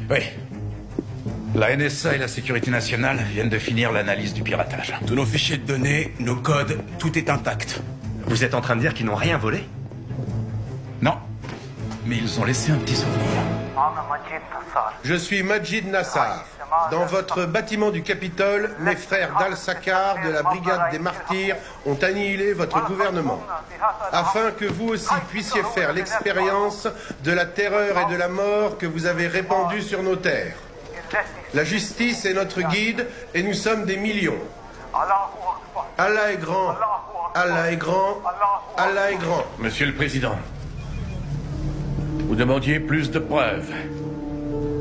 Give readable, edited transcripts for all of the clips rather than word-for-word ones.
Oui. La NSA et la Sécurité nationale viennent de finir l'analyse du piratage. Tous nos fichiers de données, nos codes, tout est intact. Vous êtes en train de dire qu'ils n'ont rien volé? Non. Mais ils ont laissé un petit souvenir. Je suis Majid Nassar. Dans votre bâtiment du Capitole, mes frères d'Al-Sakar de la Brigade des Martyrs ont annihilé votre gouvernement, afin que vous aussi puissiez faire l'expérience de la terreur et de la mort que vous avez répandue sur nos terres. La justice est notre guide et nous sommes des millions. Allah est grand, Allah est grand, Allah est grand. Monsieur le Président, vous demandiez plus de preuves.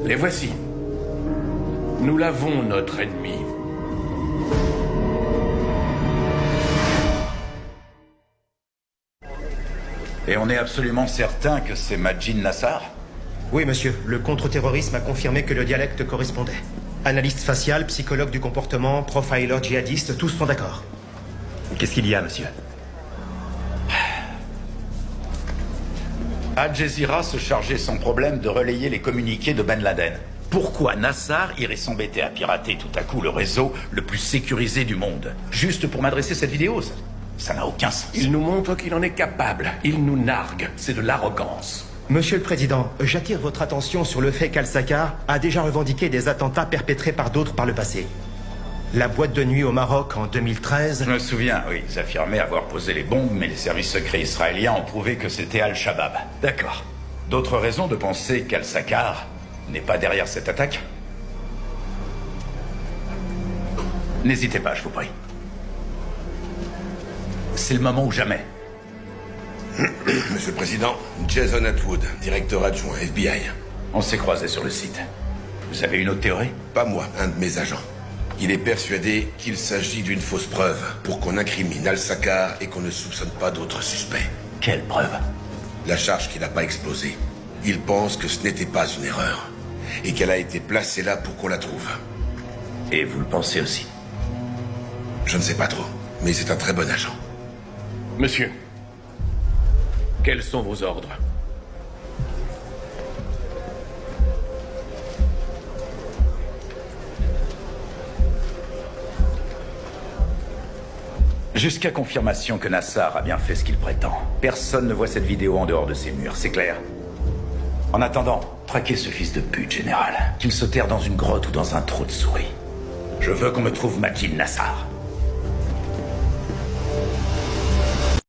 Les voici. Nous l'avons, notre ennemi. Et on est absolument certain que c'est Majid Nassar? Oui, monsieur. Le contre-terrorisme a confirmé que le dialecte correspondait. Analyste facial, psychologue du comportement, profiler djihadiste, tous sont d'accord. Qu'est-ce qu'il y a, monsieur? Al Jazeera se chargeait sans problème de relayer les communiqués de Ben Laden. Pourquoi Nassar irait s'embêter à pirater tout à coup le réseau le plus sécurisé du monde? Juste pour m'adresser cette vidéo? Ça n'a aucun sens. Il nous montre qu'il en est capable. Il nous nargue. C'est de l'arrogance. Monsieur le Président, j'attire votre attention sur le fait qu'Al-Sakar a déjà revendiqué des attentats perpétrés par d'autres par le passé. La boîte de nuit au Maroc en 2013... Je me souviens, oui, ils affirmaient avoir posé les bombes, mais les services secrets israéliens ont prouvé que c'était Al-Shabaab. D'accord. D'autres raisons de penser qu'Al-Sakar n'est pas derrière cette attaque? N'hésitez pas, je vous prie. C'est le moment ou jamais. Monsieur le Président, Jason Atwood, directeur adjoint FBI. On s'est croisés sur le site. Vous avez une autre théorie? Pas moi, un de mes agents. Il est persuadé qu'il s'agit d'une fausse preuve pour qu'on incrimine Al-Sakar et qu'on ne soupçonne pas d'autres suspects. Quelle preuve? La charge qui n'a pas explosé. Il pense que ce n'était pas une erreur et qu'elle a été placée là pour qu'on la trouve. Et vous le pensez aussi? Je ne sais pas trop, mais c'est un très bon agent. Monsieur, quels sont vos ordres? Jusqu'à confirmation que Nassar a bien fait ce qu'il prétend. Personne ne voit cette vidéo en dehors de ces murs, c'est clair? En attendant, traquez ce fils de pute, général. Qu'il se terre dans une grotte ou dans un trou de souris. Je veux qu'on me trouve Majid Nassar.